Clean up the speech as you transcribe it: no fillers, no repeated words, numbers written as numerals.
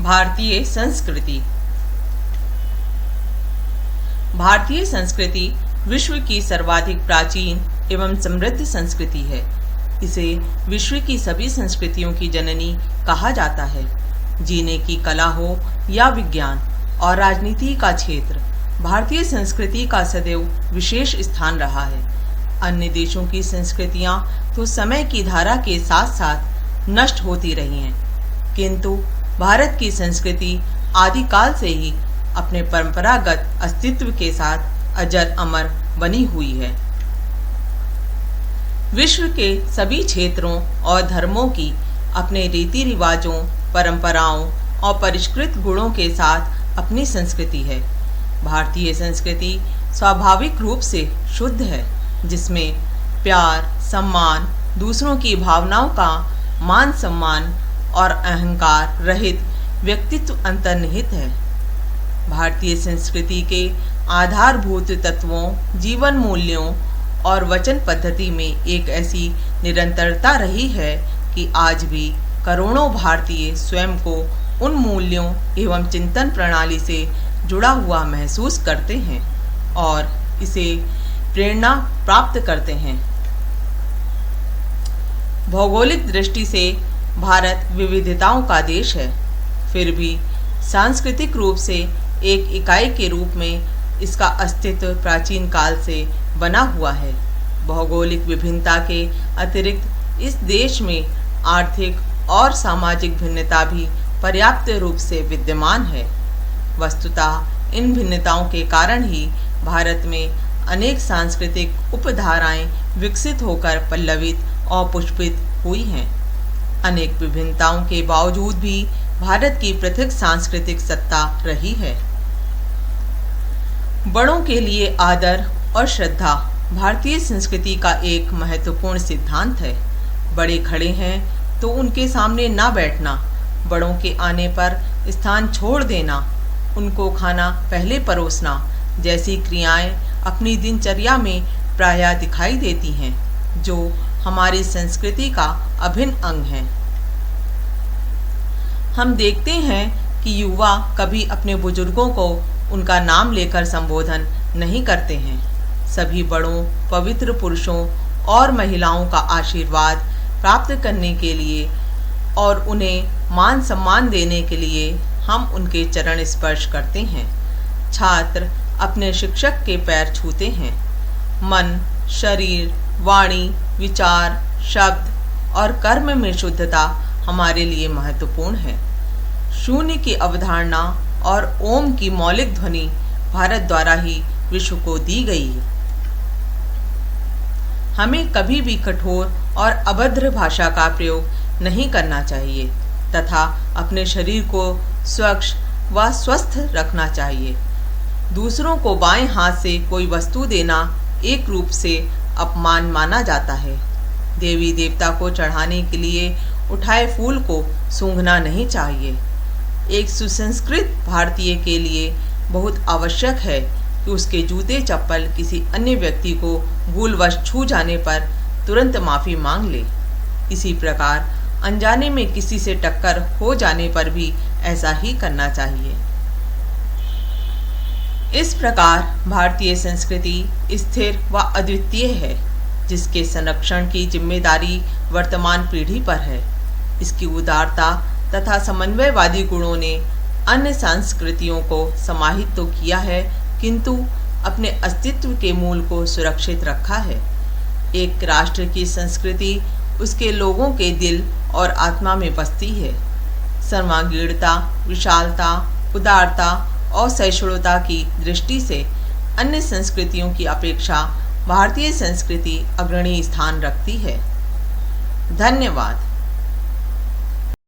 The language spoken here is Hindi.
भारतीय संस्कृति। भारतीय संस्कृति विश्व की सर्वाधिक प्राचीन एवं समृद्ध संस्कृति है। इसे विश्व की सभी संस्कृतियों की जननी कहा जाता है। जीने की कला हो या विज्ञान और राजनीति का क्षेत्र, भारतीय संस्कृति का सदैव विशेष स्थान रहा है। अन्य देशों की संस्कृतियां तो समय की धारा के साथ साथ नष्ट होती रही हैं, किंतु भारत की संस्कृति आदिकाल से ही अपने परंपरागत अस्तित्व के साथ अजर अमर बनी हुई है। विश्व के सभी क्षेत्रों और धर्मों की अपने रीति रिवाजों, परंपराओं और परिष्कृत गुणों के साथ अपनी संस्कृति है। भारतीय संस्कृति स्वाभाविक रूप से शुद्ध है, जिसमें प्यार, सम्मान, दूसरों की भावनाओं का मान सम्मान और अहंकार रहित व्यक्तित्व अंतर्निहित है। भारतीय संस्कृति के आधारभूत तत्वों, जीवन मूल्यों और वचन पद्धति में एक ऐसी निरंतरता रही है कि आज भी करोड़ों भारतीय स्वयं को उन मूल्यों एवं चिंतन प्रणाली से जुड़ा हुआ महसूस करते हैं और इसे प्रेरणा प्राप्त करते हैं। भौगोलिक दृष्टि से भारत विविधताओं का देश है, फिर भी सांस्कृतिक रूप से एक इकाई के रूप में इसका अस्तित्व प्राचीन काल से बना हुआ है। भौगोलिक विभिन्नता के अतिरिक्त इस देश में आर्थिक और सामाजिक भिन्नता भी पर्याप्त रूप से विद्यमान है। वस्तुतः इन भिन्नताओं के कारण ही भारत में अनेक सांस्कृतिक उपधाराएं विकसित होकर पल्लवित और पुष्पित हुई हैं। अनेक विभिन्नताओं के बावजूद भी भारत की पृथक सांस्कृतिक सत्ता रही है। बड़ों के लिए आदर और श्रद्धा भारतीय संस्कृति का एक महत्वपूर्ण सिद्धांत है। बड़े खड़े हैं तो उनके सामने ना बैठना, बड़ों के आने पर स्थान छोड़ देना, उनको खाना पहले परोसना जैसी क्रियाएं अपनी दिनचर्या में प्रायः दिखाई देती हैं, जो हमारी संस्कृति का अभिन्न अंग है। हम देखते हैं कि युवा कभी अपने बुजुर्गों को उनका नाम लेकर संबोधन नहीं करते हैं। सभी बड़ों, पवित्र पुरुषों और महिलाओं का आशीर्वाद प्राप्त करने के लिए और उन्हें मान सम्मान देने के लिए हम उनके चरण स्पर्श करते हैं। छात्र अपने शिक्षक के पैर छूते हैं। मन, शरीर, वाणी, विचार, शब्द और कर्म में शुद्धता हमारे लिए महत्वपूर्ण है। शून्य की अवधारणा और ओम की मौलिक ध्वनि भारत द्वारा ही विश्व को दी गई है। हमें कभी भी कठोर और अभद्र भाषा का प्रयोग नहीं करना चाहिए तथा अपने शरीर को स्वच्छ व स्वस्थ रखना चाहिए। दूसरों को बाएं हाथ से कोई वस्तु देना एक रूप से अपमान माना जाता है। देवी देवता को चढ़ाने के लिए उठाए फूल को सूंघना नहीं चाहिए। एक सुसंस्कृत भारतीय के लिए बहुत आवश्यक है कि उसके जूते चप्पल किसी अन्य व्यक्ति को भूलवश छू जाने पर तुरंत माफ़ी मांग ले। इसी प्रकार अनजाने में किसी से टक्कर हो जाने पर भी ऐसा ही करना चाहिए। इस प्रकार भारतीय संस्कृति स्थिर व अद्वितीय है, जिसके संरक्षण की जिम्मेदारी वर्तमान पीढ़ी पर है। इसकी उदारता तथा समन्वयवादी गुणों ने अन्य संस्कृतियों को समाहित तो किया है, किंतु अपने अस्तित्व के मूल को सुरक्षित रखा है। एक राष्ट्र की संस्कृति उसके लोगों के दिल और आत्मा में बसती है। सर्वांगीणता, विशालता, उदारता और सहिष्णुता की दृष्टि से अन्य संस्कृतियों की अपेक्षा भारतीय संस्कृति अग्रणी स्थान रखती है। धन्यवाद।